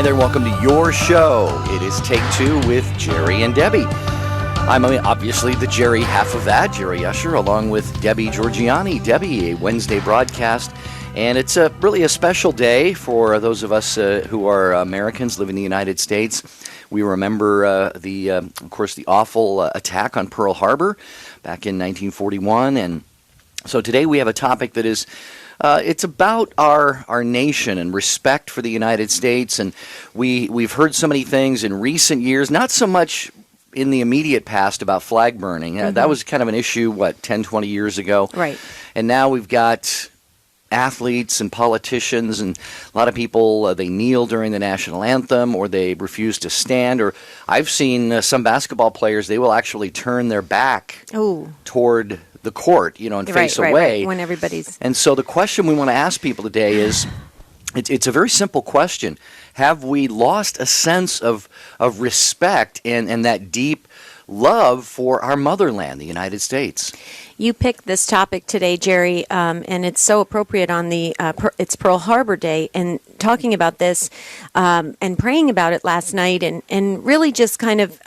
Hi there, welcome to your show. It is Take Two with Jerry and Debbie. I'm obviously the Jerry half of that, Jerry Usher, along with Debbie Georgiani. Debbie, a Wednesday broadcast, and it's really a special day for those of us who are Americans living in the United States. We remember, of course, the awful attack on Pearl Harbor back in 1941, and so today we have a topic that is it's about our nation and respect for the United States, and we've heard so many things in recent years, not so much in the immediate past about flag burning. That was kind of an issue, 10, 20 years ago? Right. And now we've got athletes and politicians, and a lot of people, they kneel during the national anthem, or they refuse to stand, or I've seen some basketball players, they will actually turn their back toward the court, and face away. Right, when everybody's... And so the question we want to ask people today is, it's a very simple question. Have we lost a sense of respect and that deep love for our motherland, the United States? You picked this topic today, Jerry, and it's so appropriate on it's Pearl Harbor Day, and talking about this and praying about it last night, and really just kind of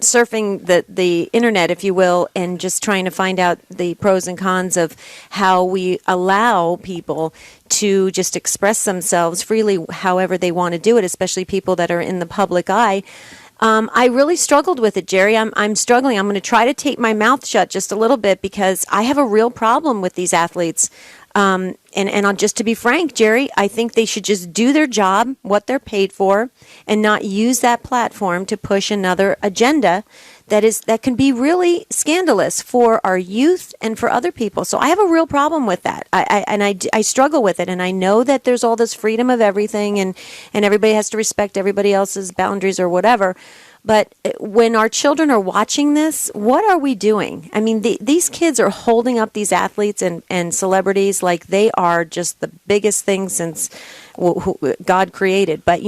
surfing the internet, if you will, and just trying to find out the pros and cons of how we allow people to just express themselves freely however they want to do it, especially people that are in the public eye. I really struggled with it, Jerry. I'm struggling. I'm going to try to tape my mouth shut just a little bit because I have a real problem with these athletes. And just to be frank, Jerry, I think they should just do their job, what they're paid for, and not use that platform to push another agenda that can be really scandalous for our youth and for other people. So I have a real problem with that. I struggle with it, and I know that there's all this freedom of everything, and everybody has to respect everybody else's boundaries or whatever. But when our children are watching this, what are we doing? I mean, these kids are holding up these athletes and celebrities like they are just the biggest thing since God created. But,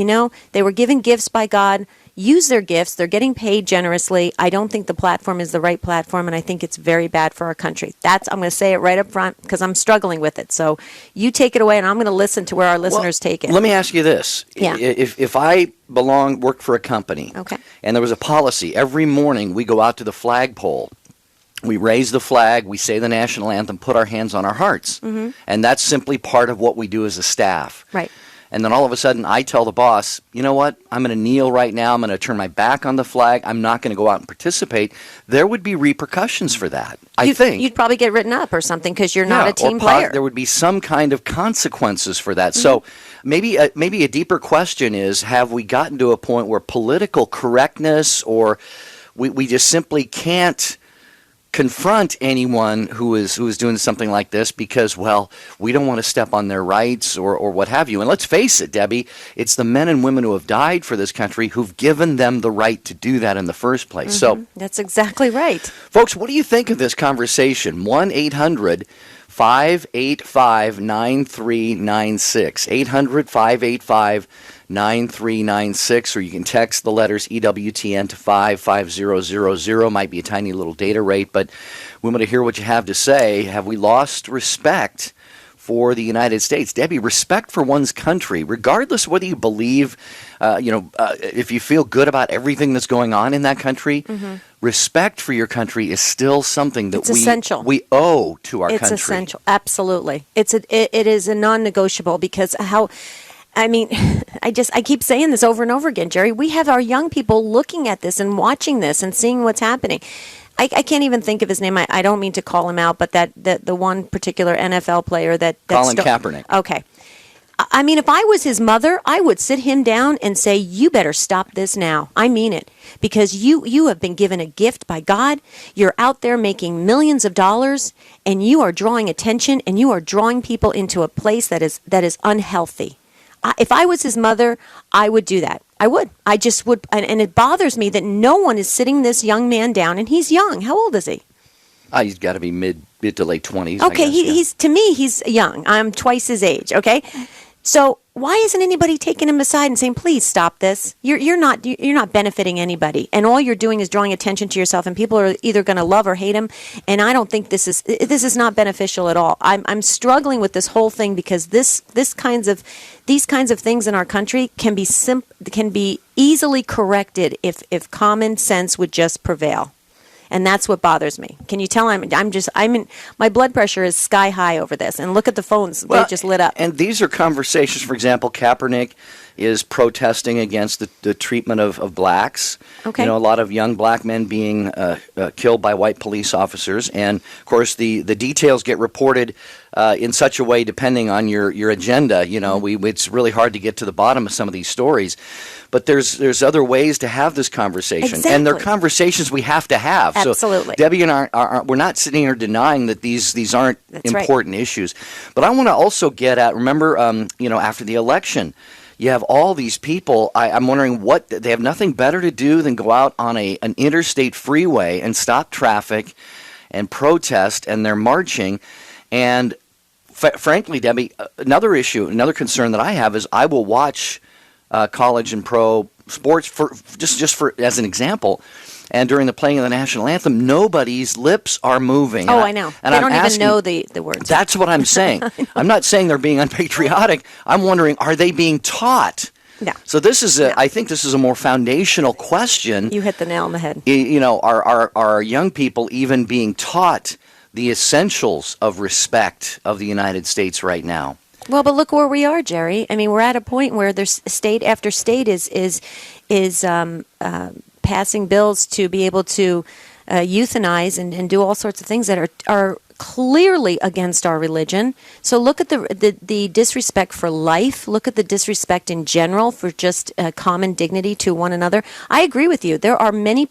they were given gifts by God. Use their gifts. They're getting paid generously. I don't think the platform is the right platform, and I think it's very bad for our country. I'm going to say it right up front because I'm struggling with it. So you take it away, and I'm going to listen to where our listeners take it. Let me ask you this. Yeah. If I worked for a company, okay, and there was a policy, every morning we go out to the flagpole, we raise the flag, we say the national anthem, put our hands on our hearts. And that's simply part of what we do as a staff. Right. And then all of a sudden, I tell the boss, you know what, I'm going to kneel right now, I'm going to turn my back on the flag, I'm not going to go out and participate. There would be repercussions for that, I think. You'd probably get written up or something because you're not a team player. There would be some kind of consequences for that. So maybe a deeper question is, have we gotten to a point where political correctness, or we just simply can't confront anyone who is doing something like this because, we don't want to step on their rights or what have you. And let's face it, Debbie, it's the men and women who have died for this country who've given them the right to do that in the first place. So that's exactly right. Folks, what do you think of this conversation? 1-800-585-9396. 800-585-9396, or you can text the letters EWTN to 55000. Might be a tiny little data rate, but we want to hear what you have to say. Have we lost respect for the United States? Debbie, respect for one's country, regardless of whether you believe, if you feel good about everything that's going on in that country, respect for your country is still something that we owe to our country. It's essential. Absolutely. It is a non-negotiable because I keep saying this over and over again, Jerry. We have our young people looking at this and watching this and seeing what's happening. I can't even think of his name. I don't mean to call him out, but the one particular NFL player Colin Kaepernick. Okay. I mean, if I was his mother, I would sit him down and say, you better stop this now. I mean it. Because you have been given a gift by God. You're out there making millions of dollars, and you are drawing attention, and you are drawing people into a place that is unhealthy. If I was his mother, I would do that. I would. I just would. And it bothers me that no one is sitting this young man down, and he's young. How old is he? He's got to be mid to late 20s. Okay, I guess, he's to me, he's young. I'm twice his age, okay? So why isn't anybody taking him aside and saying, please stop this? You're not benefiting anybody. And all you're doing is drawing attention to yourself, and people are either going to love or hate him. And I don't think this is not beneficial at all. I'm struggling with this whole thing because these kinds of things in our country can be easily corrected if common sense would just prevail. And that's what bothers me. Can you tell my blood pressure is sky high over this. And look at the phones. They just lit up. And these are conversations, for example, Kaepernick is protesting against the treatment of blacks. Okay. A lot of young black men being killed by white police officers. And, of course, the details get reported in such a way, depending on your agenda. It's really hard to get to the bottom of some of these stories. But there's other ways to have this conversation. Exactly. And they're conversers we have to have. Absolutely. So Debbie and I, we're not sitting here denying that these aren't important issues. But I want to also get at, remember, after the election, you have all these people. I'm wondering what they have nothing better to do than go out on an interstate freeway and stop traffic and protest, and they're marching. And frankly, Debbie, another concern that I have is I will watch college and pro sports for as an example. And during the playing of the national anthem, nobody's lips are moving. Oh, I know. And they don't even know the words. That's what I'm saying. I'm not saying they're being unpatriotic. I'm wondering, are they being taught? No. So this is I think this is a more foundational question. You hit the nail on the head. Are young people even being taught the essentials of respect of the United States right now? Well, but look where we are, Jerry. I mean, we're at a point where there's state after state is passing bills to be able to euthanize and do all sorts of things that are clearly against our religion. So look at the disrespect for life. Look at the disrespect in general for just common dignity to one another. I agree with you. There are many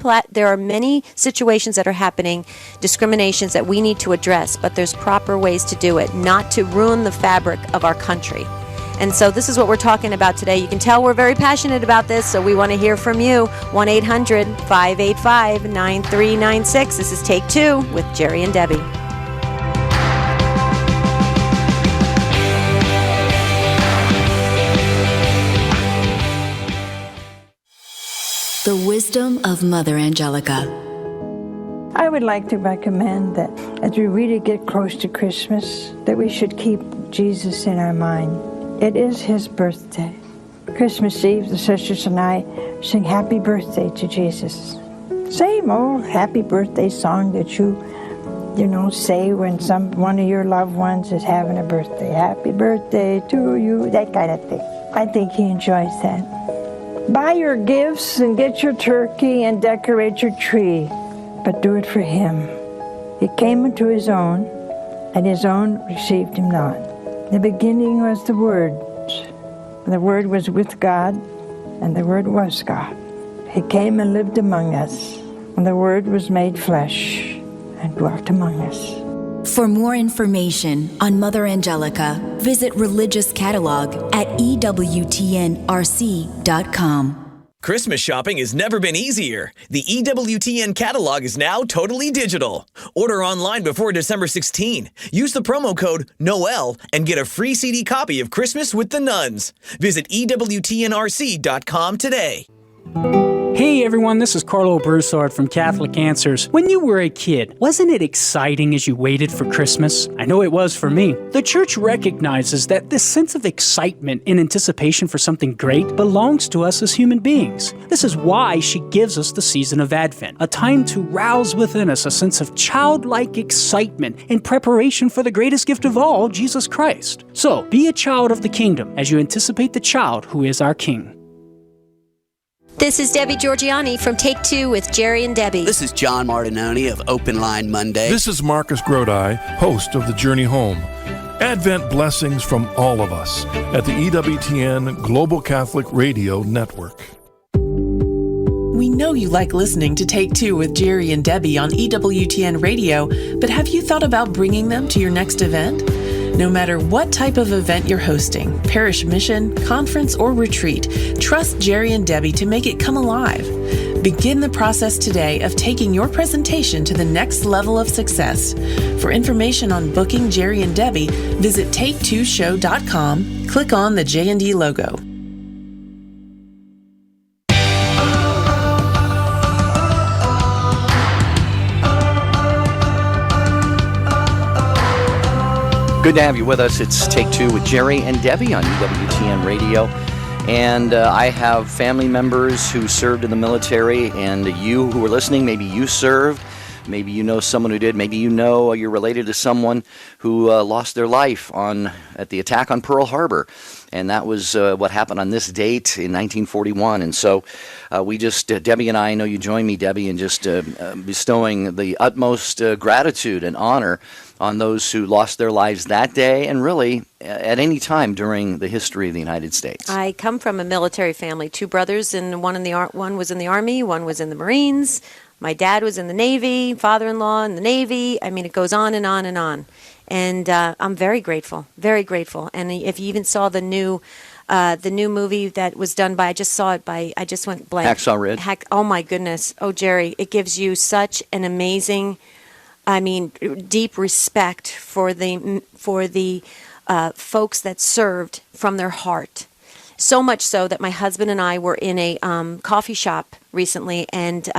situations that are happening, discriminations that we need to address, but there's proper ways to do it, not to ruin the fabric of our country. And so this is what we're talking about today. You can tell we're very passionate about this, so we want to hear from you. 1-800-585-9396. This is Take Two with Jerry and Debbie. The wisdom of Mother Angelica. I would like to recommend that as we really get close to Christmas, that we should keep Jesus in our mind. It is his birthday. Christmas Eve, the sisters and I sing happy birthday to Jesus. Same old happy birthday song that you say when one of your loved ones is having a birthday. Happy birthday to you, that kind of thing. I think he enjoys that. Buy your gifts and get your turkey and decorate your tree, but do it for him. He came unto his own, and his own received him not. In the beginning was the Word. The Word was with God, and the Word was God. He came and lived among us, and the Word was made flesh and dwelt among us. For more information on Mother Angelica, visit Religious Catalog at EWTNRC.com. Christmas shopping has never been easier. The EWTN catalog is now totally digital. Order online before December 16. Use the promo code NOEL and get a free CD copy of Christmas with the Nuns. Visit EWTNRC.com today. Hey everyone, this is Carlo Broussard from Catholic Answers. When you were a kid, wasn't it exciting as you waited for Christmas? I know it was for me. The church recognizes that this sense of excitement in anticipation for something great belongs to us as human beings. This is why she gives us the season of Advent, a time to rouse within us a sense of childlike excitement in preparation for the greatest gift of all, Jesus Christ. So, be a child of the kingdom as you anticipate the child who is our King. This is Debbie Georgiani from Take Two with Jerry and Debbie. This is John Martinoni of Open Line Monday. This is Marcus Grodi, host of The Journey Home. Advent blessings from all of us at the EWTN Global Catholic Radio Network. We know you like listening to Take Two with Jerry and Debbie on EWTN Radio, but have you thought about bringing them to your next event? No matter what type of event you're hosting, parish mission, conference, or retreat, trust Jerry and Debbie to make it come alive. Begin the process today of taking your presentation to the next level of success. For information on booking Jerry and Debbie, visit take2show.com, click on the J&D logo. Good to have you with us. It's Take Two with Jerry and Debbie on EWTN Radio. And I have family members who served in the military, and you who are listening, maybe you served, maybe you know someone who did, maybe you know you're related to someone who lost their life at the attack on Pearl Harbor. And that was what happened on this date in 1941. And so Debbie and I know you join me, Debbie, in just bestowing the utmost gratitude and honor on those who lost their lives that day and really at any time during the history of the United States. I come from a military family, 2 brothers, and one was in the Army, one was in the Marines. My dad was in the Navy, father-in-law in the Navy. I mean, it goes on and on and on. And I'm very grateful, very grateful. And if you even saw the new movie that was done by, I just went blank. Hacksaw Ridge. Oh my goodness. Oh, Jerry, it gives you such an amazing, deep respect for the folks that served from their heart. So much so that my husband and I were in a coffee shop recently, and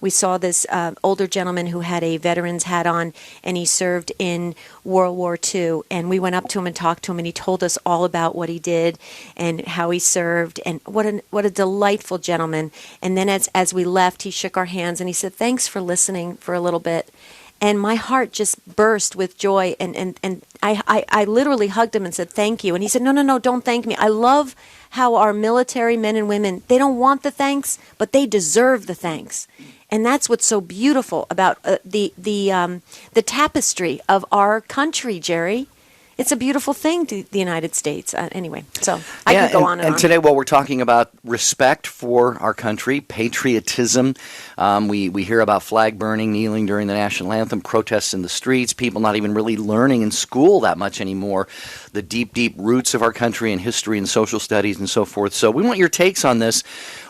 we saw this older gentleman who had a veteran's hat on, and he served in World War II. And we went up to him and talked to him, and he told us all about what he did and how he served, and what a delightful gentleman. And then as we left, he shook our hands, and he said, "Thanks for listening for a little bit." And my heart just burst with joy, and I literally hugged him and said, "Thank you." And he said, No, don't thank me. I love how our military men and women, they don't want the thanks, but they deserve the thanks. And that's what's so beautiful about the tapestry of our country, Jerry. It's a beautiful thing to the United States. Anyway, so I could go on and on. And today, we're talking about respect for our country, patriotism. We hear about flag burning, kneeling during the national anthem, protests in the streets, people not even really learning in school that much anymore, the deep, deep roots of our country and history and social studies and so forth. So we want your takes on this.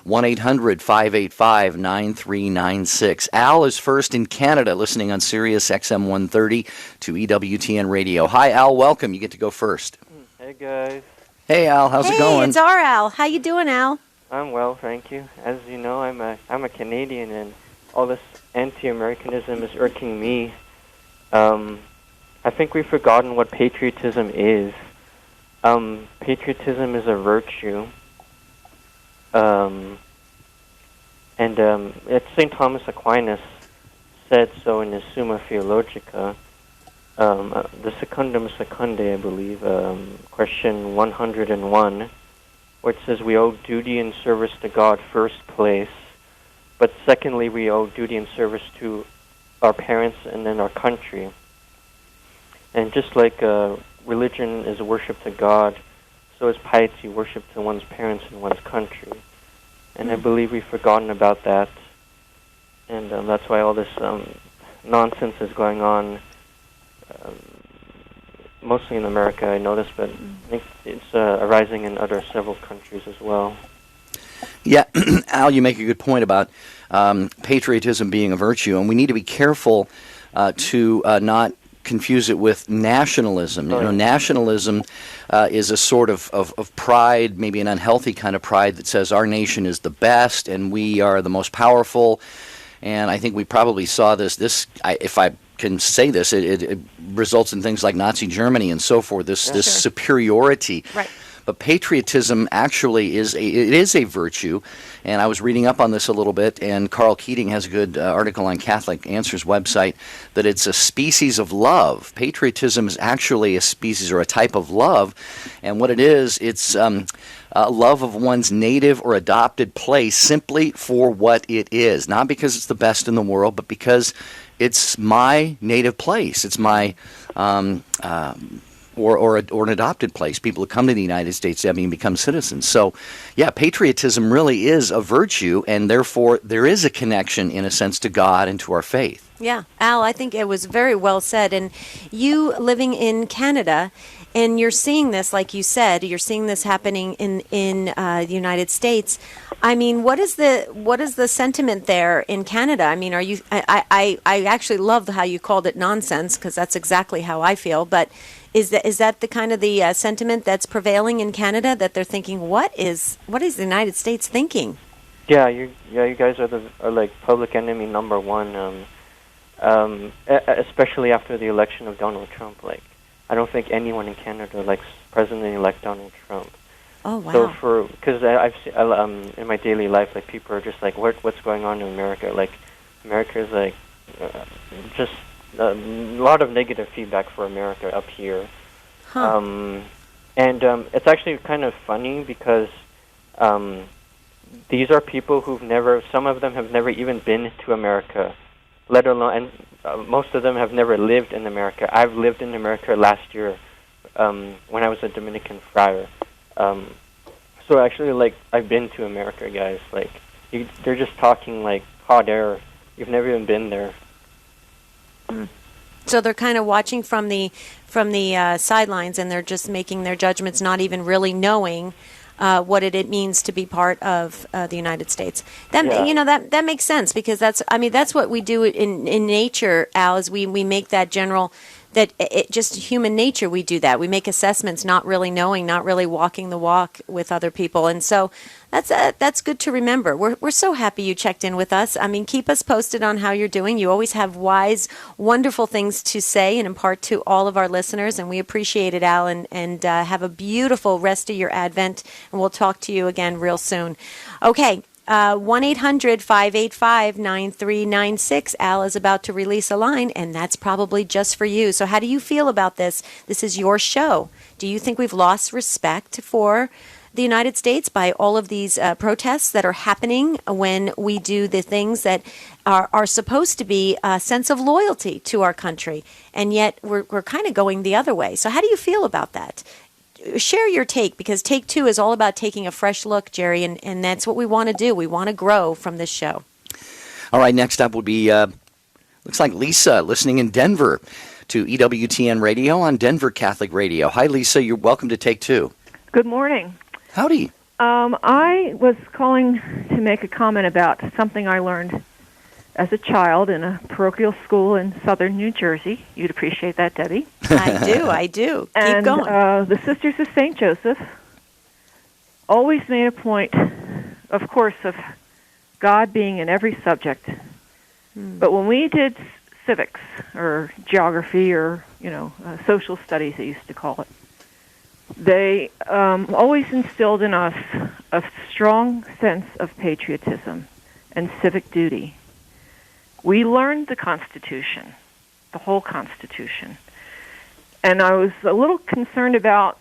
1-800-585-9396. Al is first in Canada, listening on Sirius XM 130 to EWTN Radio. Hi, Al. Welcome. You get to go first. Hey, guys. Hey, Al. How's it going? Hey, it's our Al. How you doing, Al? I'm well, thank you. As you know, I'm a Canadian, and all this anti-Americanism is irking me. I think we've forgotten what patriotism is. Patriotism is a virtue. St. Thomas Aquinas said so in his Summa Theologica, the Secundum Secundae, I believe, question 101, where it says we owe duty and service to God first place, but secondly we owe duty and service to our parents and then our country. And just like religion is worship to God, so is piety worship to one's parents and one's country. And I believe we've forgotten about that. And that's why all this nonsense is going on, mostly in America, I noticed, but I think it's arising in several countries as well. Yeah, Al, you make a good point about patriotism being a virtue, and we need to be careful to not confuse it with nationalism. You know, nationalism is a sort of pride, maybe an unhealthy kind of pride that says our nation is the best and we are the most powerful. And I think we probably saw this. If I can say this, it results in things like Nazi Germany and so forth. This superiority. Right. But patriotism actually is a virtue, and I was reading up on this a little bit, and Carl Keating has a good article on Catholic Answers website that it's a species of love. Patriotism is actually a species or a type of love, and what it is, it's a love of one's native or adopted place simply for what it is, not because it's the best in the world, but because it's my native place. It's my or an adopted place. People who come to the United States, and become citizens. So, yeah, patriotism really is a virtue, and therefore there is a connection, in a sense, to God and to our faith. Yeah, Al, I think it was very well said. And you living in Canada, and you're seeing this, like you said, you're seeing this happening in the United States. I mean, what is the sentiment there in Canada? I mean, are you? I actually love how you called it nonsense, because that's exactly how I feel. But is that the kind of the sentiment that's prevailing in Canada, that they're thinking, what is the United States thinking? Yeah, you guys are like public enemy number one. Especially after the election of Donald Trump. Like, I don't think anyone in Canada likes President-elect Donald Trump. Oh, wow. So because I've seen, in my daily life, like, people are just like, what's going on in America? Like, America is like just a lot of negative feedback for America up here. Huh. And it's actually kind of funny because these are people some of them have never even been to America, let alone, and most of them have never lived in America. I've lived in America last year when I was a Dominican friar. So actually, like, I've been to America, guys. Like, they're just talking like hot air. You've never even been there. So they're kind of watching from the sidelines, and they're just making their judgments, not even really knowing what it means to be part of the United States. That makes sense, because that's what we do in nature, Al, is we make that general, that just human nature. We do that. We make assessments, not really knowing, not really walking the walk with other people, and so that's good to remember. We're so happy you checked in with us. I mean, keep us posted on how you're doing. You always have wise, wonderful things to say and impart to all of our listeners, and we appreciate it, Al, and have a beautiful rest of your Advent, and we'll talk to you again real soon. Okay. 1-800-585-9396. Al is about to release a line, and that's probably just for you. So how do you feel about this? This is your show. Do you think we've lost respect for the United States by all of these protests that are happening when we do the things that are supposed to be a sense of loyalty to our country, and yet we're kind of going the other way? So how do you feel about that? Share your take, because Take Two is all about taking a fresh look, Jerry, and that's what we want to do. We want to grow from this show. All right, next up would be, looks like Lisa, listening in Denver to EWTN Radio on Denver Catholic Radio. Hi, Lisa. You're welcome to Take Two. Good morning. Howdy. I was calling to make a comment about something I learned as a child in a parochial school in southern New Jersey. You'd appreciate that, Debbie. I do. Keep going. The Sisters of St. Joseph always made a point, of course, of God being in every subject. But when we did civics or geography or, social studies, they used to call it, they always instilled in us a strong sense of patriotism and civic duty. We learned the Constitution, the whole Constitution. And I was a little concerned about,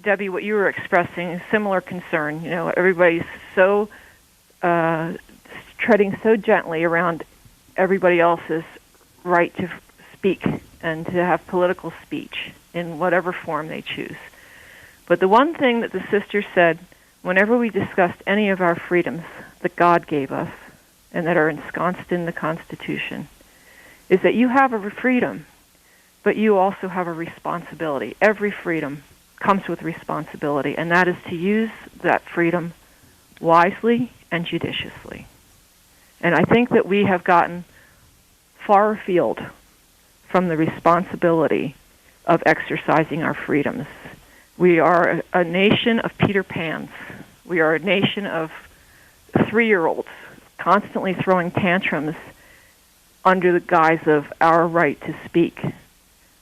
Debbie, what you were expressing, a similar concern. Everybody's so treading so gently around everybody else's right to speak and to have political speech in whatever form they choose. But the one thing that the sisters said whenever we discussed any of our freedoms that God gave us and that are ensconced in the Constitution is that you have a freedom, but you also have a responsibility. Every freedom comes with responsibility, and that is to use that freedom wisely and judiciously. And I think that we have gotten far afield from the responsibility of exercising our freedoms. We are a nation of Peter Pans. We are a nation of 3-year-olds constantly throwing tantrums under the guise of our right to speak,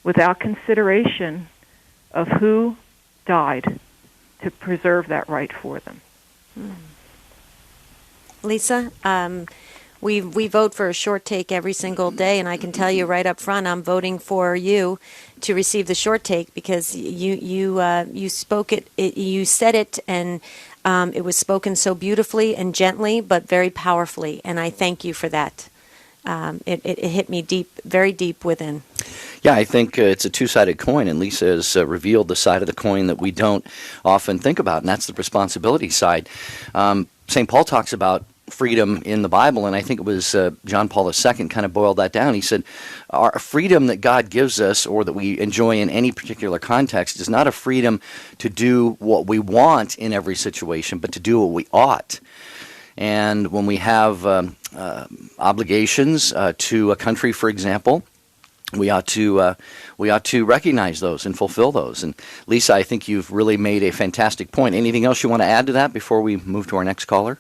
without consideration of who died to preserve that right for them. Lisa, we vote for a short take every single day, and I can tell you right up front, I'm voting for you to receive the short take, because you spoke it, you said it, and it was spoken so beautifully and gently, but very powerfully, and I thank you for that. It hit me deep, very deep within. Yeah, I think it's a two-sided coin, and Lisa has revealed the side of the coin that we don't often think about, and that's the responsibility side. St. Paul talks about freedom in the Bible, and I think it was John Paul II kind of boiled that down. He said, our freedom that God gives us, or that we enjoy in any particular context, is not a freedom to do what we want in every situation, but to do what we ought. And when we have obligations to a country, for example, we ought to recognize those and fulfill those. And Lisa, I think you've really made a fantastic point. Anything else you want to add to that before we move to our next caller?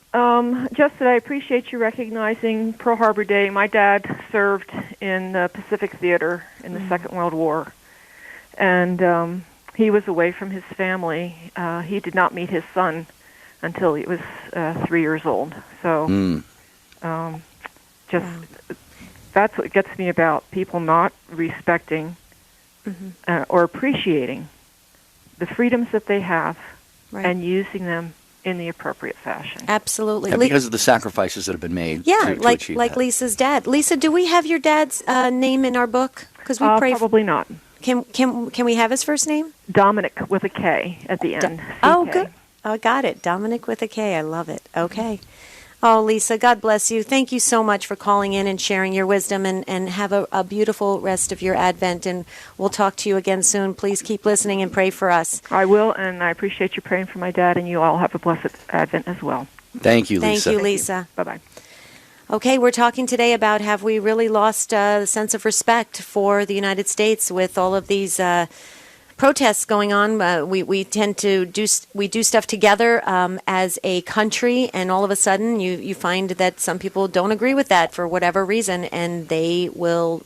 Just that I appreciate you recognizing Pearl Harbor Day. My dad served in the Pacific Theater in the Second World War, and he was away from his family. He did not meet his son until he was 3 years old. So that's what gets me about people not respecting or appreciating the freedoms that they have and using them in the appropriate fashion. Absolutely. Yeah, because of the sacrifices that have been made. Yeah, to like achieve that. Lisa's dad. Lisa, do we have your dad's name in our book? Because we pray. Probably not. Can we have his first name? Dominic with a K at the end. Oh, CK. good. Oh, got it. Dominic with a K. I love it. Okay. Oh, Lisa, God bless you. Thank you so much for calling in and sharing your wisdom, and have a beautiful rest of your Advent, and we'll talk to you again soon. Please keep listening and pray for us. I will, and I appreciate you praying for my dad, and you all have a blessed Advent as well. Thank you, Lisa. Thank you, Lisa. Bye-bye. Okay, we're talking today about, have we really lost the sense of respect for the United States with all of these protests going on. We tend to do stuff together as a country, and all of a sudden you find that some people don't agree with that for whatever reason, and they will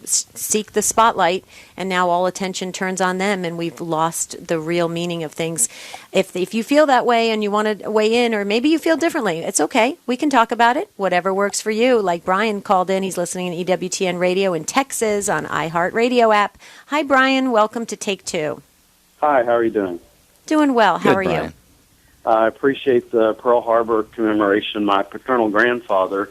seek the spotlight, and now all attention turns on them, and we've lost the real meaning of things. If you feel that way and you want to weigh in, or maybe you feel differently, it's okay. We can talk about it. Whatever works for you. Like Brian called in. He's listening to EWTN Radio in Texas on iHeartRadio app. Hi, Brian. Welcome to Take Two. Hi, how are you doing? Doing well. How are Brian. you? I appreciate the Pearl Harbor commemoration. My paternal grandfather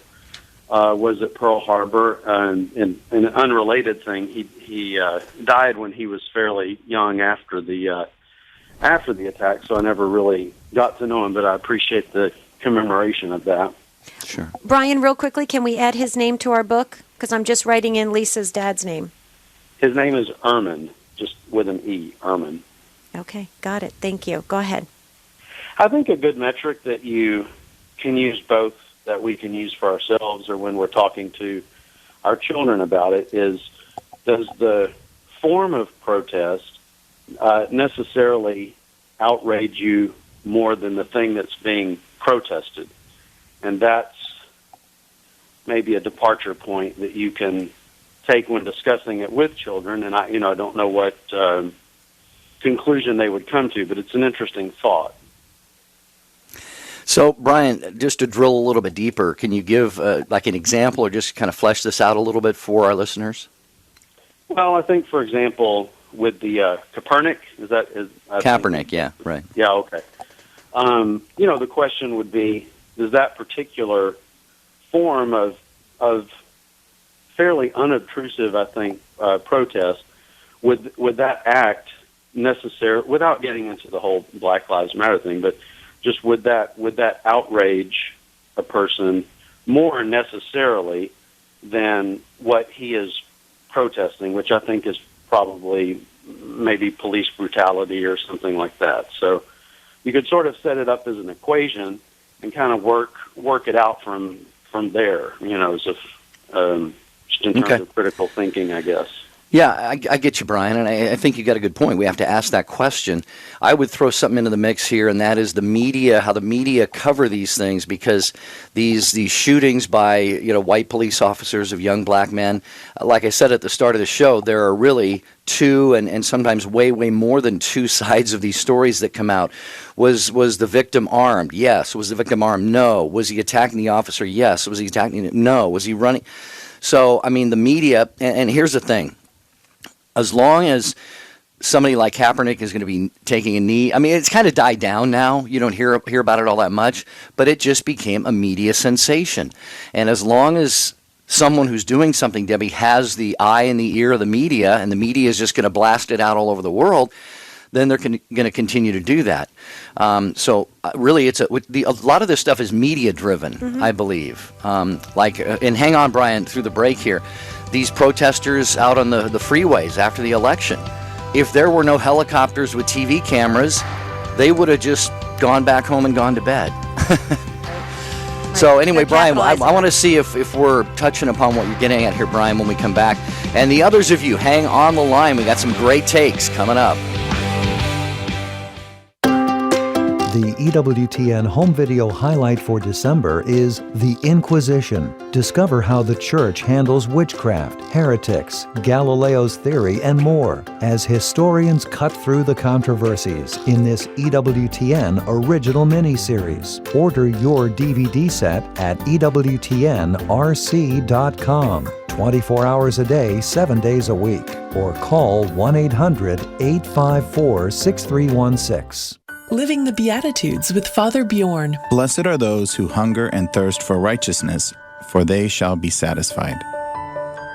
was at Pearl Harbor, and in an unrelated thing, he died when he was fairly young after the attack, so I never really got to know him, but I appreciate the commemoration of that. Sure. Brian, real quickly, can we add his name to our book? Because I'm just writing in Lisa's dad's name. His name is Erman, just with an E, Erman. Okay, got it. Thank you. Go ahead. I think a good metric that you can use both, that we can use for ourselves or when we're talking to our children about it, is, does the form of protest necessarily outrage you more than the thing that's being protested? And that's maybe a departure point that you can take when discussing it with children. And I don't know what conclusion they would come to, but it's an interesting thought. So, Brian, just to drill a little bit deeper, can you give like an example, or just kind of flesh this out a little bit for our listeners? Well, I think, for example, with the Copernic, Kaepernick, yeah, right. Yeah, okay. The question would be, does that particular form of fairly unobtrusive, I think, protest, would that act necessarily, without getting into the whole Black Lives Matter thing, but just would that outrage a person more necessarily than what he is protesting, which I think is probably maybe police brutality or something like that. So you could sort of set it up as an equation and kind of work it out from there, as if just in terms of critical thinking, I guess. Yeah, I get you, Brian, and I think you got a good point. We have to ask that question. I would throw something into the mix here, and that is the media, how the media cover these things, because these shootings by white police officers of young black men, like I said at the start of the show, there are really two and sometimes way more than two sides of these stories that come out. Was the victim armed? Yes. Was the victim armed? No. Was he attacking the officer? Yes. Was he attacking? No. Was he running? So, I mean, the media, and here's the thing. As long as somebody like Kaepernick is going to be taking a knee, I mean, it's kind of died down now. You don't hear about it all that much, but it just became a media sensation. And as long as someone who's doing something, Debbie, has the eye and the ear of the media, and the media is just going to blast it out all over the world, then they're going to continue to do that. So really, a lot of this stuff is media driven, I believe. And hang on, Brian, through the break here, these protesters out on the freeways after the election, if there were no helicopters with TV cameras, they would have just gone back home and gone to bed. So anyway, Brian, I want to see if we're touching upon what you're getting at here, Brian, when we come back. And the others of you, hang on the line. We got some great takes coming up. The EWTN home video highlight for December is The Inquisition. Discover how the church handles witchcraft, heretics, Galileo's theory, and more as historians cut through the controversies in this EWTN original miniseries. Order your DVD set at EWTNRC.com. 24 hours a day, 7 days a week. Or call 1-800-854-6316. Living the Beatitudes with Father Bjorn. Blessed are those who hunger and thirst for righteousness, for they shall be satisfied.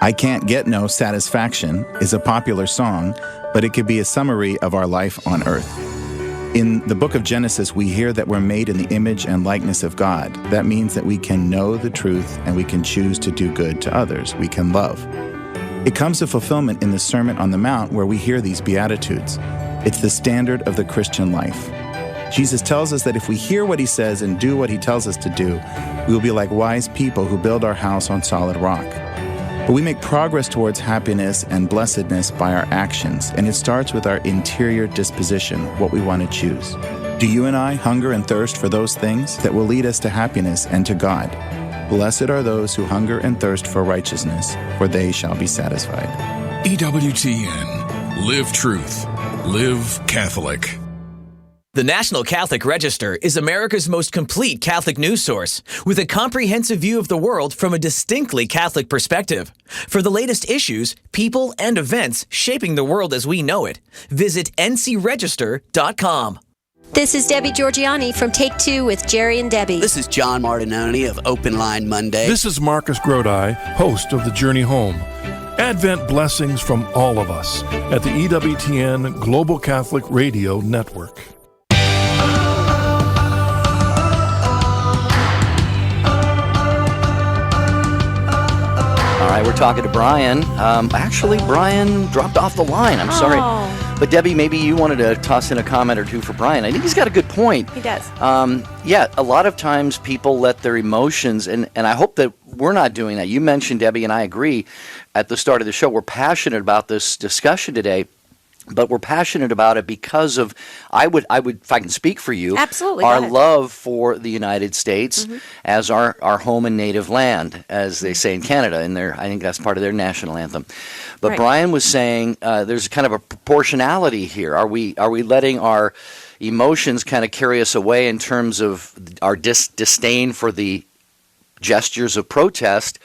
I Can't Get No Satisfaction is a popular song, but it could be a summary of our life on earth. In the book of Genesis, we hear that we're made in the image and likeness of God. That means that we can know the truth and we can choose to do good to others. We can love. It comes to fulfillment in the Sermon on the Mount, where we hear these Beatitudes. It's the standard of the Christian life. Jesus tells us that if we hear what he says and do what he tells us to do, we will be like wise people who build our house on solid rock. But we make progress towards happiness and blessedness by our actions, and it starts with our interior disposition, what we want to choose. Do you and I hunger and thirst for those things that will lead us to happiness and to God? Blessed are those who hunger and thirst for righteousness, for they shall be satisfied. EWTN. Live truth. Live Catholic. The National Catholic Register is America's most complete Catholic news source, with a comprehensive view of the world from a distinctly Catholic perspective. For the latest issues, people, and events shaping the world as we know it, visit ncregister.com. This is Debbie Georgianni from Take Two with Jerry and Debbie. This is John Martinoni of Open Line Monday. This is Marcus Grodi, host of The Journey Home. Advent blessings from all of us at the EWTN Global Catholic Radio Network. All right, we're talking to Brian. Actually, Brian dropped off the line. I'm sorry. But Debbie, maybe you wanted to toss in a comment or two for Brian. I think he's got a good point. He does. Yeah, a lot of times people let their emotions, and I hope that we're not doing that. You mentioned, Debbie, and I agree, at the start of the show, we're passionate about this discussion today. But we're passionate about it because of, I would, if I can speak for you, absolutely, our love for the United States as our home and native land, as they say in Canada, and I think that's part of their national anthem. But right. Brian was saying there's kind of a proportionality here. Are we letting our emotions kind of carry us away in terms of our disdain for the gestures of protest?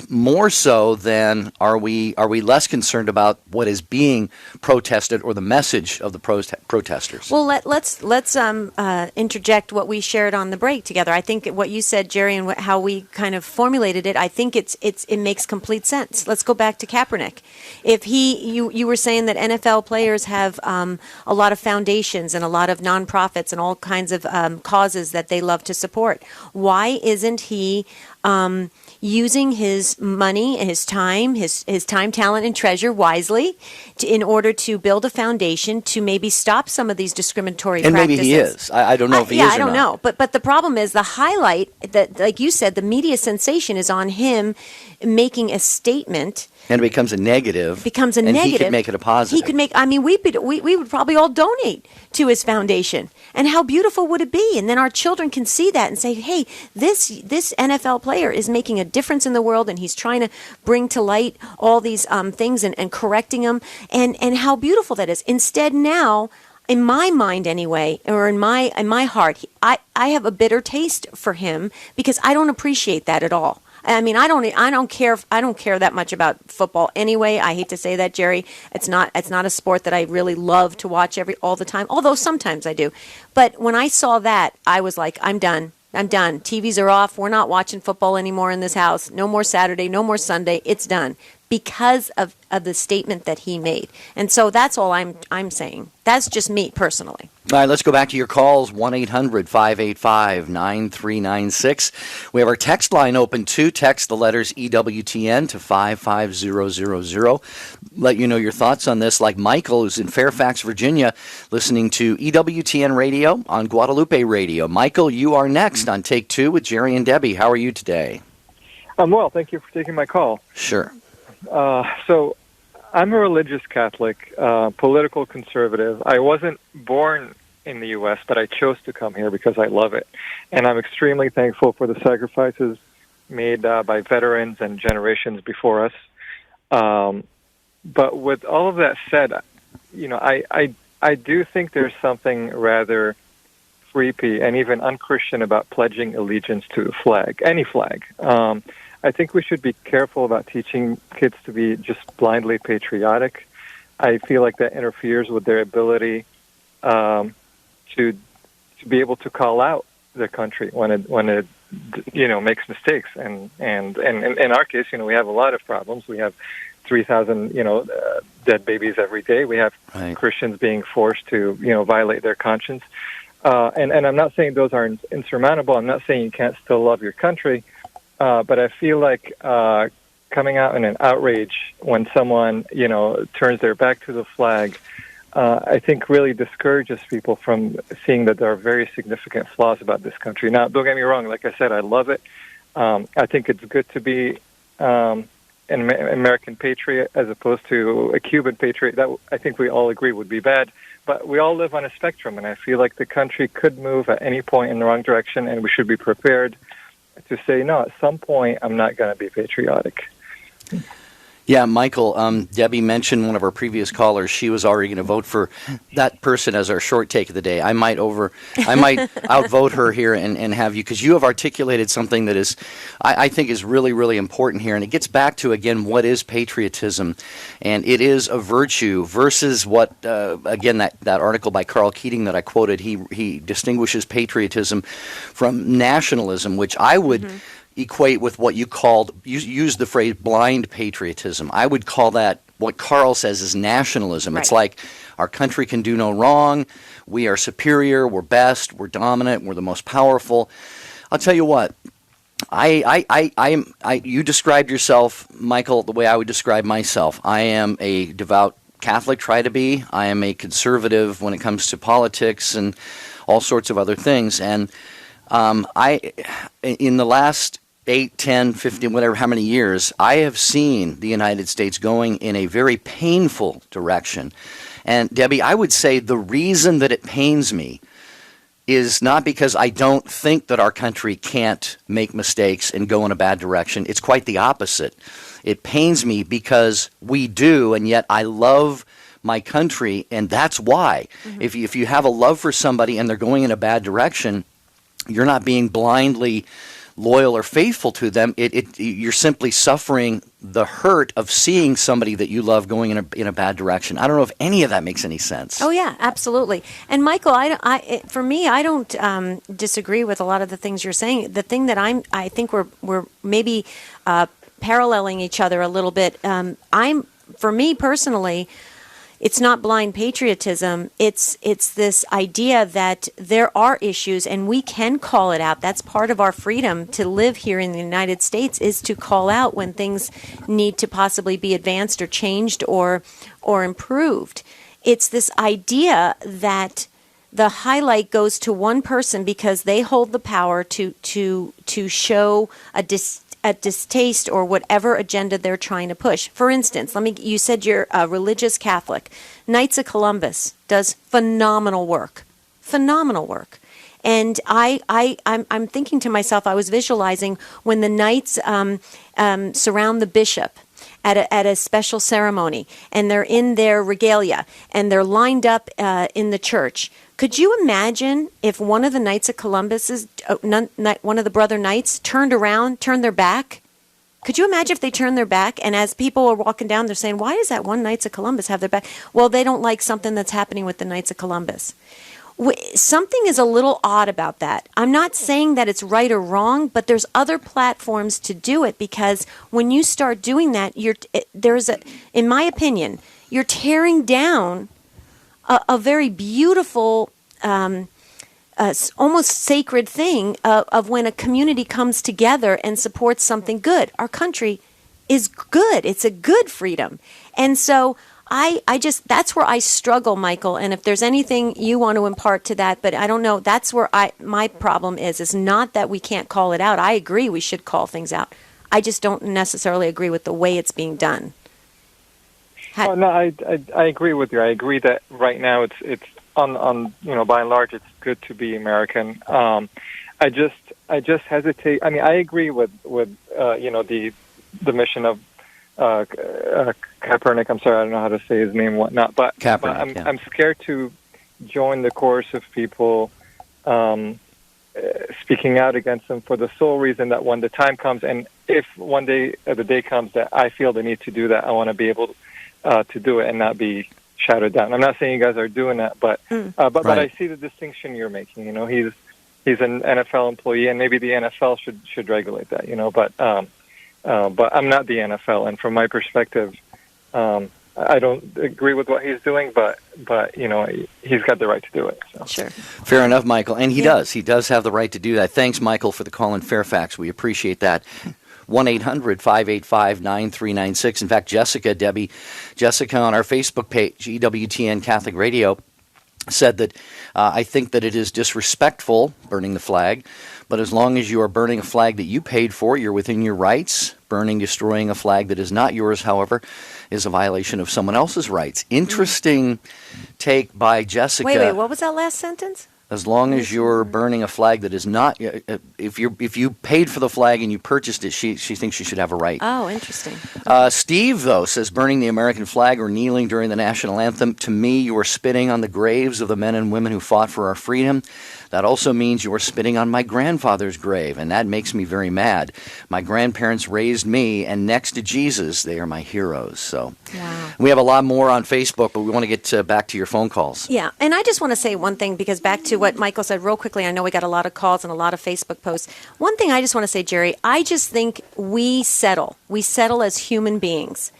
More so than are we less concerned about what is being protested or the message of the protesters? Well, let's interject what we shared on the break together. I think what you said, Jerry, and how we kind of formulated it, I think it makes complete sense. Let's go back to Kaepernick. If you were saying that NFL players have a lot of foundations and a lot of nonprofits and all kinds of causes that they love to support. Why isn't he using his money and his time, talent, and treasure wisely in order to build a foundation to maybe stop some of these discriminatory practices? And maybe he is. I don't know if he is or not. Yeah, I don't know. But the problem is the highlight, that, like you said, the media sensation is on him making a statement. And it becomes a negative. And he could make it a positive. He could make, we would probably all donate to his foundation. And how beautiful would it be? And then our children can see that and say, hey, this NFL player is making a difference in the world, and he's trying to bring to light all these things and correcting them. And how beautiful that is. Instead now, in my mind anyway, or in my heart, I have a bitter taste for him because I don't appreciate that at all. I mean, I don't care that much about football anyway. I hate to say that, Jerry. It's not a sport that I really love to watch all the time, although sometimes I do. But when I saw that, I was like, I'm done. TVs are off. We're not watching football anymore in this house. No more Saturday, no more Sunday. It's done. because of the statement that he made. And so that's all I'm saying. That's just me personally. All right, let's go back to your calls, 1-800-585-9396. We have our text line open, too. Text the letters EWTN to 55000. Let you know your thoughts on this, like Michael, who's in Fairfax, Virginia, listening to EWTN Radio on Guadalupe Radio. Michael, you are next on Take Two with Jerry and Debbie. How are you today? I'm well. Thank you for taking my call. Sure. So I'm a religious Catholic, political conservative. I wasn't born in the U.S., but I chose to come here because I love it. And I'm extremely thankful for the sacrifices made by veterans and generations before us. But with all of that said, I do think there's something rather creepy and even unchristian about pledging allegiance to the flag, any flag. I think we should be careful about teaching kids to be just blindly patriotic. I feel like that interferes with their ability to be able to call out their country when it makes mistakes. And in our case, we have a lot of problems. We have 3,000 dead babies every day. We have Christians being forced to violate their conscience. And I'm not saying those are insurmountable. I'm not saying you can't still love your country. But I feel like coming out in an outrage when someone, turns their back to the flag, I think really discourages people from seeing that there are very significant flaws about this country. Now, don't get me wrong. Like I said, I love it. I think it's good to be an American patriot as opposed to a Cuban patriot. That I think we all agree would be bad. But we all live on a spectrum, and I feel like the country could move at any point in the wrong direction, and we should be prepared to say, no, at some point, I'm not going to be patriotic. Yeah, Michael, Debbie mentioned one of our previous callers. She was already going to vote for that person as our short take of the day. I might outvote her here and have you, because you have articulated something that is, I think, is really, really important here. And it gets back to, again, what is patriotism? And it is a virtue versus what, again, that article by Carl Keating that I quoted, he distinguishes patriotism from nationalism, which I would equate with what you used the phrase blind patriotism. I would call that what Carl says is nationalism. Right. It's like our country can do no wrong. We are superior. We're best. We're dominant. We're the most powerful. I'll tell you what. You described yourself, Michael, the way I would describe myself. I am a devout Catholic, try to be. I am a conservative when it comes to politics and all sorts of other things. And in the last 8, 10, 15, whatever, how many years, I have seen the United States going in a very painful direction. And Debbie, I would say the reason that it pains me is not because I don't think that our country can't make mistakes and go in a bad direction. It's quite the opposite. It pains me because we do, and yet I love my country, and that's why. If you have a love for somebody and they're going in a bad direction, you're not being blindly loyal or faithful to them. You're simply suffering the hurt of seeing somebody that you love going in a bad direction. I don't know if any of that makes any sense. Oh yeah, absolutely. And Michael, for me, I don't disagree with a lot of the things you're saying. The thing that I think we're maybe paralleling each other a little bit. For me personally, it's not blind patriotism. It's this idea that there are issues and we can call it out. That's part of our freedom to live here in the United States, is to call out when things need to possibly be advanced or changed or improved. It's this idea that the highlight goes to one person because they hold the power to show a distaste or whatever agenda they're trying to push. For instance, you said you're a religious Catholic. Knights of Columbus does phenomenal work. And I'm thinking to myself, I was visualizing when the knights surround the bishop at a special ceremony, and they're in their regalia, and they're lined up in the church. Could you imagine if one of the Knights of Columbus, one of the brother knights, turned their back? Could you imagine if they turned their back, and as people are walking down, they're saying, why does that one Knights of Columbus have their back? Well, they don't like something that's happening with the Knights of Columbus. something is a little odd about that. I'm not saying that it's right or wrong, but there's other platforms to do it, because when you start doing that, in my opinion, you're tearing down a very beautiful, almost sacred thing of when a community comes together and supports something good. Our country is good. It's a good freedom. And so I just, that's where I struggle, Michael. And if there's anything you want to impart to that, but I don't know, that's where my problem is not that we can't call it out. I agree we should call things out. I just don't necessarily agree with the way it's being done. No, I agree with you. I agree that right now it's on by and large it's good to be American. I just hesitate. I mean, I agree with the mission of Kaepernick. I'm sorry, I don't know how to say his name and whatnot, but I'm scared to join the chorus of people speaking out against him for the sole reason that when the time comes, and if one day the day comes that I feel the need to do that, I want to be able to do it and not be shouted down. I'm not saying you guys are doing that, but I see the distinction you're making. He's an NFL employee, and maybe the NFL should regulate that. But I'm not the NFL, and from my perspective, I don't agree with what he's doing, but he's got the right to do it. So. Sure. Fair enough, Michael. And he does. He does have the right to do that. Thanks, Michael, for the call in Fairfax. We appreciate that. 1-800-585-9396. In fact, Jessica on our Facebook page, EWTN Catholic Radio, said that I think that it is disrespectful burning the flag, but as long as you are burning a flag that you paid for, you're within your rights. Destroying a flag that is not yours, however, is a violation of someone else's rights. Interesting take by Jessica. Wait, what was that last sentence? As long as you're burning a flag that is not, if you paid for the flag and you purchased it, she thinks you should have a right. Oh, interesting. Steve, though, says burning the American flag or kneeling during the national anthem, to me, you are spitting on the graves of the men and women who fought for our freedom. That also means you are spitting on my grandfather's grave, and that makes me very mad. My grandparents raised me, and next to Jesus, they are my heroes. So we have a lot more on Facebook, but we want to get back to your phone calls. Yeah, and I just want to say one thing, because back to what Michael said real quickly, I know we got a lot of calls and a lot of Facebook posts. One thing I just want to say, Jerry, I just think we settle. We settle as human beings.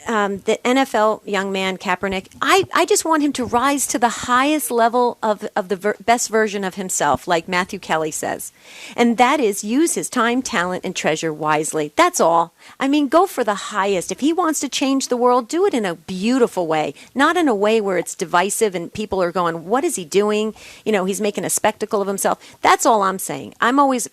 The NFL young man, Kaepernick, I just want him to rise to the highest level of the best version of himself, like Matthew Kelly says. And that is use his time, talent, and treasure wisely. That's all. I mean, go for the highest. If he wants to change the world, do it in a beautiful way, not in a way where it's divisive and people are going, what is he doing? He's making a spectacle of himself. That's all I'm saying. I always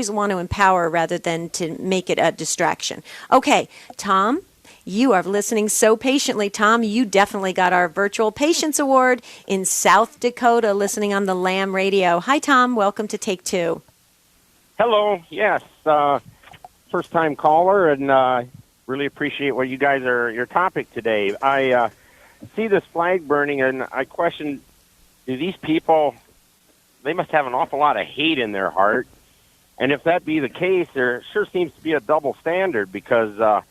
want to empower rather than to make it a distraction. Okay, Tom? You are listening so patiently, Tom. You definitely got our Virtual Patience Award in South Dakota, listening on the Lamb Radio. Hi, Tom. Welcome to Take Two. Hello. Yes. First-time caller, and really appreciate what you guys your topic today. I see this flag burning, and I question, do these people, they must have an awful lot of hate in their heart. And if that be the case, there sure seems to be a double standard, because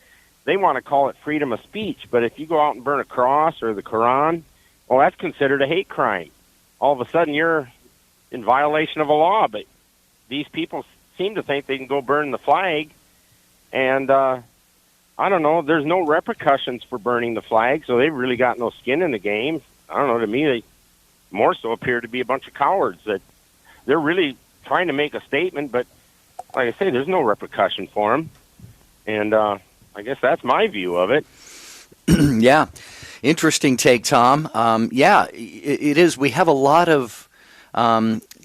they want to call it freedom of speech, but if you go out and burn a cross or the Quran, well, that's considered a hate crime. All of a sudden, you're in violation of a law, but these people seem to think they can go burn the flag, and I don't know, there's no repercussions for burning the flag, so they've really got no skin in the game. I don't know, to me, they more so appear to be a bunch of cowards, that they're really trying to make a statement, but like I say, there's no repercussion for them, and I guess that's my view of it. Yeah. Interesting take, Tom. It is. We have a lot of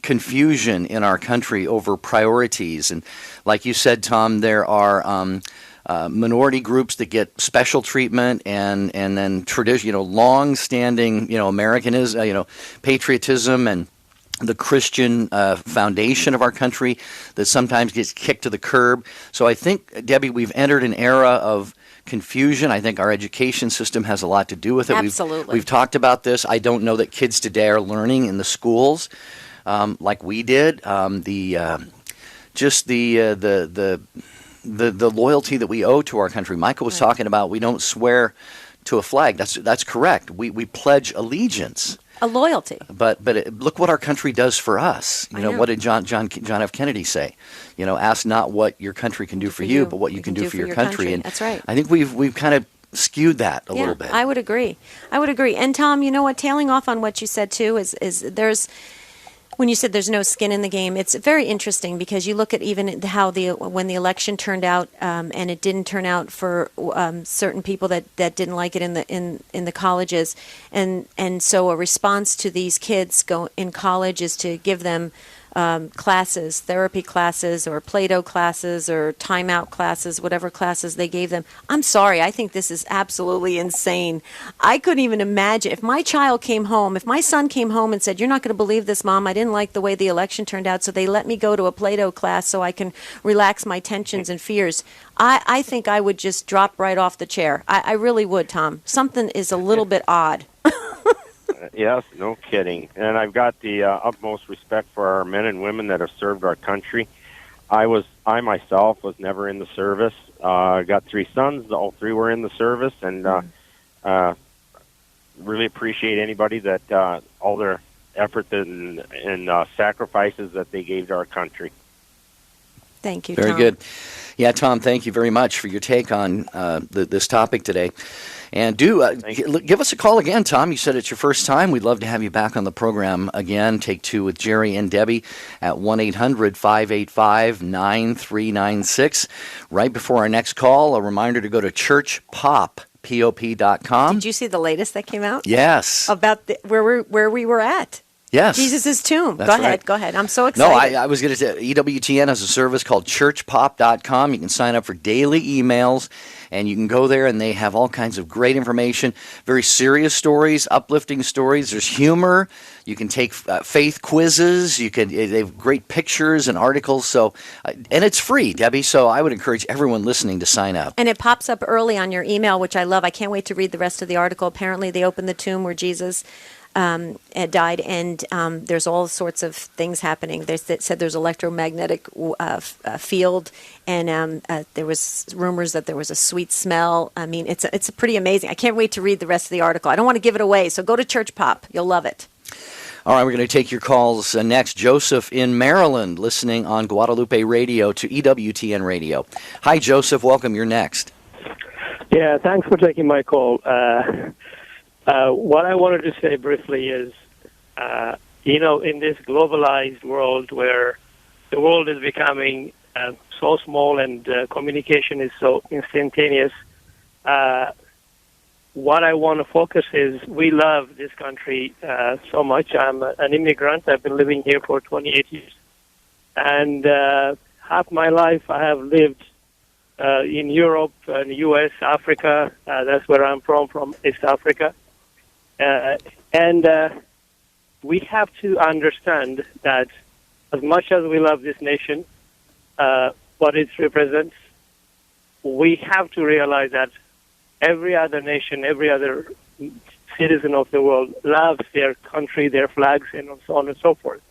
confusion in our country over priorities. And like you said, Tom, there are minority groups that get special treatment, and then long-standing, Americanism, patriotism, and the Christian foundation of our country that sometimes gets kicked to the curb. So I think, Debbie, we've entered an era of confusion. I think our education system has a lot to do with it. Absolutely. We've talked about this. I don't know that kids today are learning in the schools like we did. The loyalty that we owe to our country. Michael was talking about we don't swear to a flag. That's correct. We pledge allegiance. A loyalty. But look what our country does for us. You know, what did John F. Kennedy say? You know, ask not what your country can do for you, but what you can do for your country. And that's right. I think we've kind of skewed that a little bit. I would agree. And Tom, you know what? Tailing off on what you said too is there's. When you said there's no skin in the game, it's very interesting because you look at even how when the election turned out, and it didn't turn out for certain people that didn't like it in the colleges, and so a response to these kids in college is to give them classes, therapy classes, or Play-Doh classes, or timeout classes, whatever classes they gave them. I'm sorry, I think this is absolutely insane. I couldn't even imagine if my son came home and said, "You're not going to believe this, Mom. I didn't like the way the election turned out, so they let me go to a Play-Doh class so I can relax my tensions and fears." I think I would just drop right off the chair. I really would, Tom. Something is a little bit odd. Yes, no kidding. And I've got the utmost respect for our men and women that have served our country. I myself was never in the service. I got 3 sons. All 3 were in the service, and really appreciate anybody that all their effort and sacrifices that they gave to our country. Thank you, Very Tom. good. Yeah, Tom, thank you very much for your take on this topic today. And give us a call again, Tom. You said it's your first time. We'd love to have you back on the program again. Take 2 with Jerry and Debbie at 1-800-585-9396. Right before our next call, a reminder to go to churchpop.com. Did you see the latest that came out? Yes. About where we were at. Yes. Jesus' tomb. That's right. Go ahead. I'm so excited. No, I was going to say EWTN has a service called churchpop.com. You can sign up for daily emails, and you can go there, and they have all kinds of great information, very serious stories, uplifting stories. There's humor. You can take faith quizzes. They have great pictures and articles. So, and it's free, Debbie. So I would encourage everyone listening to sign up. And it pops up early on your email, which I love. I can't wait to read the rest of the article. Apparently, they opened the tomb where Jesus died, and there's all sorts of things happening. They said there's electromagnetic field, and there was rumors that there was a sweet smell. I mean, it's pretty amazing. I can't wait to read the rest of the article. I don't want to give it away, so go to Church Pop. You'll love it. All right, we're going to take your calls next. Joseph in Maryland, listening on Guadalupe Radio to EWTN Radio. Hi, Joseph. Welcome. You're next. Yeah, thanks for taking my call. What I wanted to say briefly is, in this globalized world where the world is becoming so small and communication is so instantaneous, what I want to focus is we love this country so much. I'm an immigrant. I've been living here for 28 years. And half my life I have lived in Europe, and U.S., Africa. That's where I'm from East Africa. And we have to understand that as much as we love this nation, what it represents, we have to realize that every other nation, every other citizen of the world loves their country, their flags, and so on and so forth.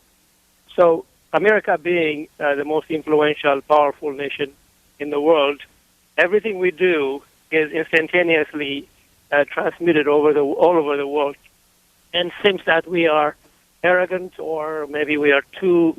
So America being the most influential, powerful nation in the world, everything we do is instantaneously transmitted all over the world. And seems that we are arrogant, or maybe we are too,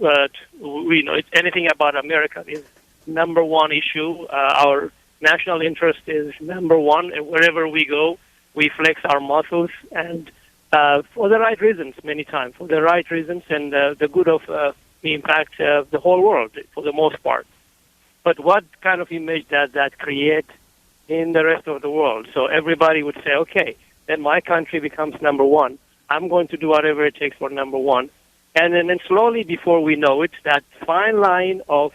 anything about America is number one issue. Our national interest is number one, and wherever we go, we flex our muscles, and for the right reasons many times, and the good of impact the whole world for the most part. But what kind of image does that create in the rest of the world? So everybody would say, okay, then my country becomes number one. I'm going to do whatever it takes for number one. And then slowly, before we know it, that fine line of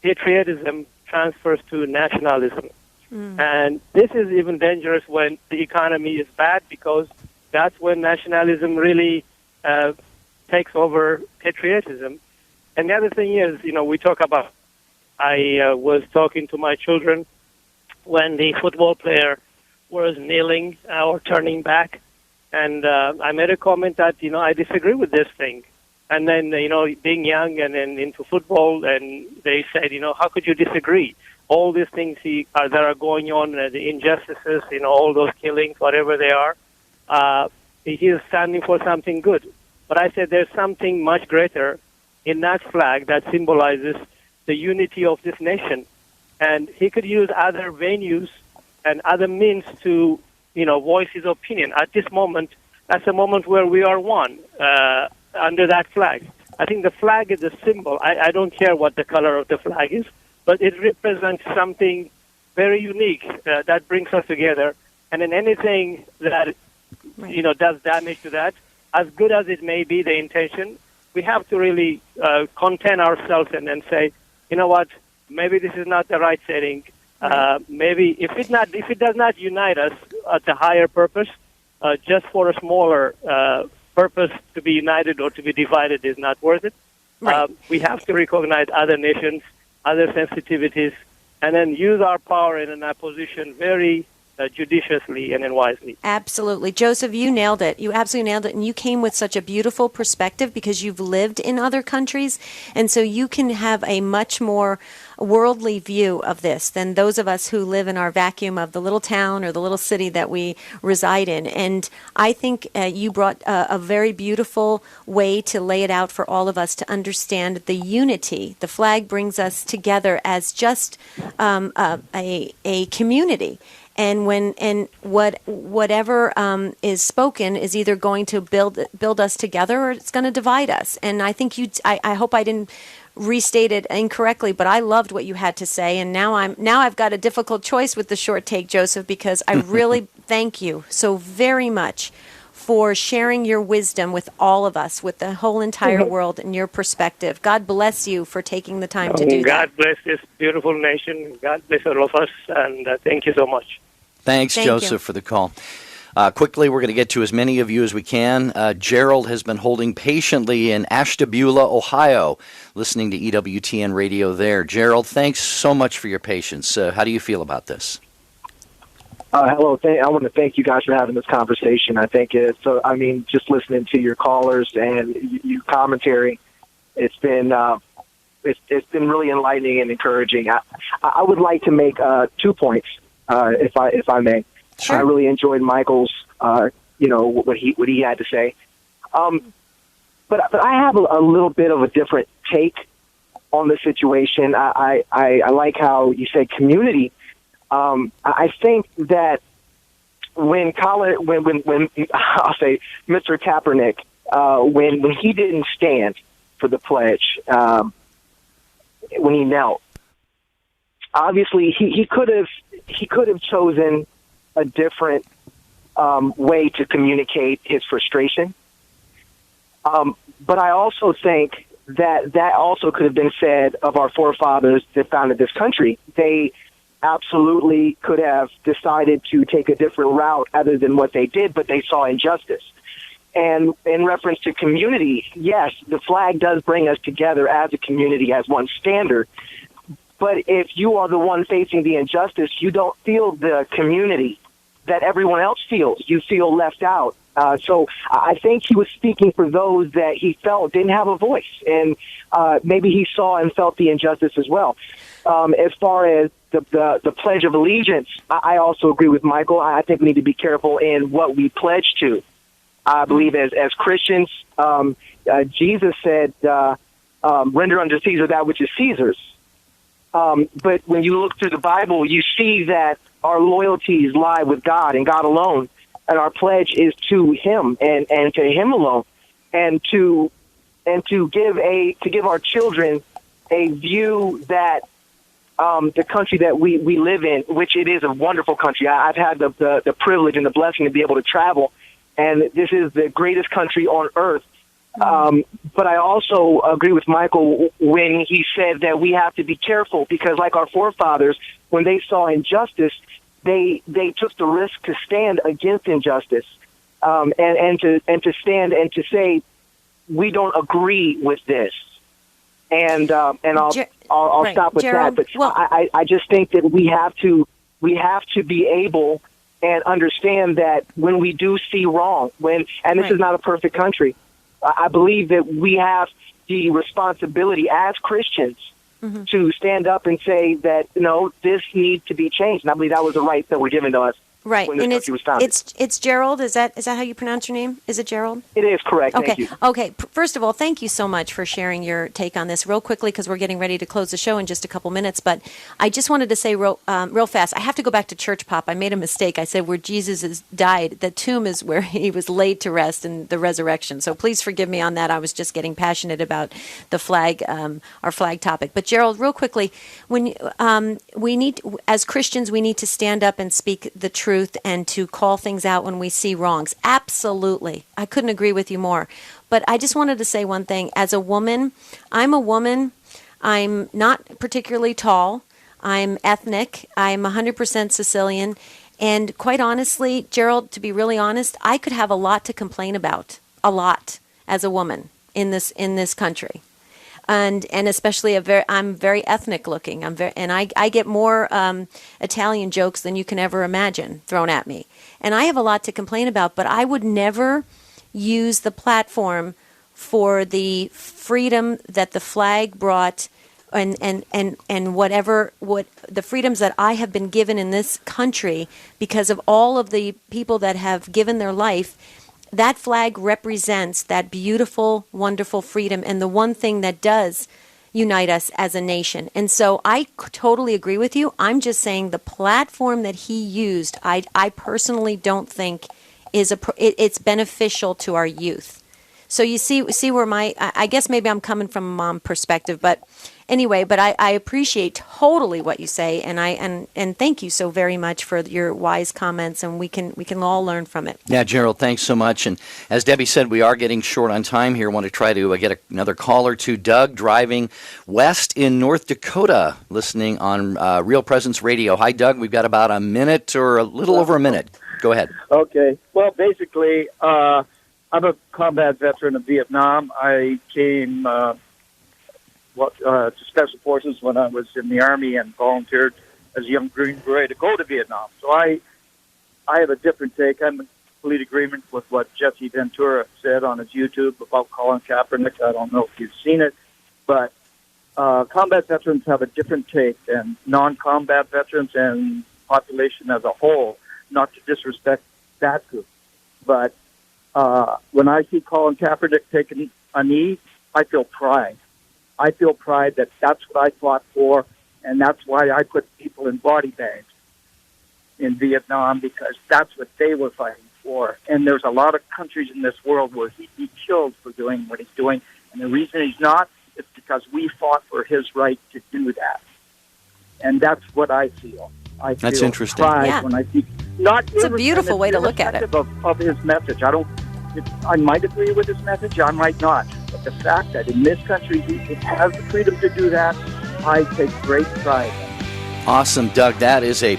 patriotism transfers to nationalism. And this is even dangerous when the economy is bad, because that's when nationalism really takes over patriotism. And the other thing is, we talk about, I was talking to my children when the football player was kneeling or turning back, and I made a comment that, I disagree with this thing. And then, being young and then into football, and they said, how could you disagree? All these things that are going on, the injustices, all those killings, whatever they are, he is standing for something good. But I said there's something much greater in that flag that symbolizes the unity of this nation. And he could use other venues and other means to, voice his opinion. At this moment, that's a moment where we are one under that flag. I think the flag is a symbol. I don't care what the color of the flag is, but it represents something very unique that brings us together. And in anything that, does damage to that, as good as it may be, the intention, we have to really content ourselves and then say, you know what, maybe this is not the right setting. Maybe if it does not unite us at a higher purpose, just for a smaller purpose to be united or to be divided is not worth it. Right. We have to recognize other nations, other sensitivities, and then use our power and our position very judiciously and wisely. Absolutely. Joseph, you nailed it. You absolutely nailed it. And you came with such a beautiful perspective because you've lived in other countries. And so you can have a much more worldly view of this than those of us who live in our vacuum of the little town or the little city that we reside in. And I think you brought a very beautiful way to lay it out for all of us to understand the unity. The flag brings us together as just a community. And whatever is spoken is either going to build us together or it's going to divide us. And I think I hope I didn't restate it incorrectly, but I loved what you had to say. And now I've got a difficult choice with the short take, Joseph, because I really thank you so very much for sharing your wisdom with all of us, with the whole entire world and your perspective. God bless you for taking the time to do that. God bless this beautiful nation. God bless all of us. And thank you so much. Thanks, Joseph, for the call. Quickly, we're going to get to as many of you as we can. Gerald has been holding patiently in Ashtabula, Ohio, listening to EWTN radio there. Gerald, thanks so much for your patience. How do you feel about this? Hello. I want to thank you guys for having this conversation. I think just listening to your callers and your commentary, it's been really enlightening and encouraging. I would like to make 2 points, if I may. Sure. I really enjoyed Michael's, what he had to say. But I have a little bit of a different take on the situation. I like how you said community. I think that when I'll say Mr. Kaepernick, when he didn't stand for the pledge, when he knelt, obviously he could have chosen a different way to communicate his frustration. But I also think that also could have been said of our forefathers that founded this country. They absolutely could have decided to take a different route other than what they did, but they saw injustice. And in reference to community, yes, the flag does bring us together as a community, as one standard. But if you are the one facing the injustice, you don't feel the community that everyone else feels. You feel left out. So I think he was speaking for those that he felt didn't have a voice. And maybe he saw and felt the injustice as well. As far as the Pledge of Allegiance, I also agree with Michael. I think we need to be careful in what we pledge to. I believe as Christians, Jesus said, render unto Caesar that which is Caesar's. But when you look through the Bible, you see that our loyalties lie with God and God alone, and our pledge is to Him and to Him alone, and to give our children a view that the country that we live in, which it is a wonderful country. I've had the privilege and the blessing to be able to travel, and this is the greatest country on earth. But I also agree with Michael when he said that we have to be careful because, like our forefathers, when they saw injustice, they took the risk to stand against injustice, and to stand and to say we don't agree with this. And I'll right. stop with Gerald, that. But I just think that we have to be able and understand that when we do see wrong, and this is not a perfect country. I believe that we have the responsibility as Christians to stand up and say that, no, this needs to be changed. And I believe that was the rights that were given to us. Right, when this and country was founded. it's Gerald. Is that how you pronounce your name? Is it Gerald? It is correct. Okay. Thank you. Okay. First of all, thank you so much for sharing your take on this. Real quickly, because we're getting ready to close the show in just a couple minutes. But I just wanted to say real fast. I have to go back to Church Pop. I made a mistake. I said where Jesus died. The tomb is where he was laid to rest in the resurrection. So please forgive me on that. I was just getting passionate about the flag, our flag topic. But Gerald, real quickly, when we need, as Christians, we need to stand up and speak the truth and to call things out when we see wrongs. Absolutely. I couldn't agree with you more. But I just wanted to say one thing. As a woman, I'm a woman. I'm not particularly tall. I'm ethnic. I'm 100% Sicilian. And quite honestly, Gerald, to be really honest, I could have a lot to complain about. A lot as a woman in this country. And especially I'm very ethnic looking. I get more Italian jokes than you can ever imagine thrown at me. And I have a lot to complain about, but I would never use the platform for the freedom that the flag brought and what the freedoms that I have been given in this country because of all of the people that have given their life. That flag represents that beautiful, wonderful freedom and the one thing that does unite us as a nation. And so I totally agree with you. I'm just saying the platform that he used, I personally don't think it's beneficial to our youth. So you see where I guess maybe I'm coming from a mom perspective, but anyway, but I appreciate totally what you say, and thank you so very much for your wise comments, and we can all learn from it. Yeah, Gerald, thanks so much. And as Debbie said, we are getting short on time here. I want to try to get another caller to Doug, driving west in North Dakota, listening on Real Presence Radio. Hi, Doug. We've got about a minute or a little over a minute. Go ahead. Okay. Well, basically, I'm a combat veteran of Vietnam. I came to Special Forces when I was in the Army and volunteered as a young Green Beret to go to Vietnam. So I have a different take. I'm in complete agreement with what Jesse Ventura said on his YouTube about Colin Kaepernick. I don't know if you've seen it, but combat veterans have a different take than non-combat veterans and population as a whole, not to disrespect that group. But when I see Colin Kaepernick taking a knee, I feel pride. I feel pride that that's what I fought for, and that's why I put people in body bags in Vietnam, because that's what they were fighting for. And there's a lot of countries in this world where he'd be killed for doing what he's doing, and the reason he's not is because we fought for his right to do that. And that's what I feel. That's interesting. Pride when I see. It's a beautiful way to look at it. Of his message, I might agree with his message, I might not. But the fact that in this country he has the freedom to do that, I take great pride in. Awesome, Doug. It's a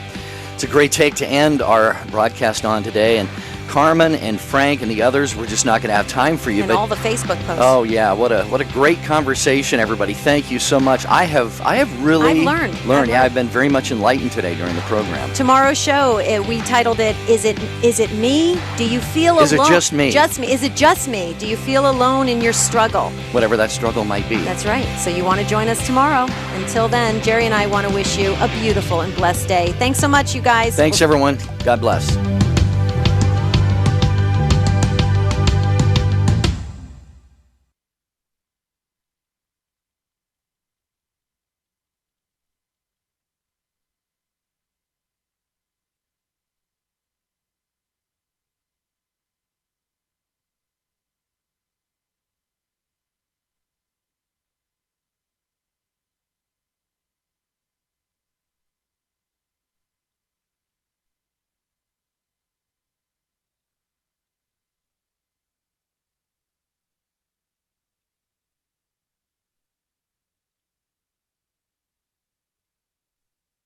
great take to end our broadcast on today. And Carmen and Frank and the others, we're just not going to have time for you. And all the Facebook posts. Oh yeah, what a great conversation, everybody. Thank you so much. I have really learned. Yeah, I've been very much enlightened today during the program. Tomorrow's show, we titled it, Is it me? Do you feel alone? Is it just me? Just me. Is it just me? Do you feel alone in your struggle? Whatever that struggle might be. That's right. So you want to join us tomorrow. Until then, Jerry and I want to wish you a beautiful and blessed day. Thanks so much, you guys. Thanks, everyone. God bless.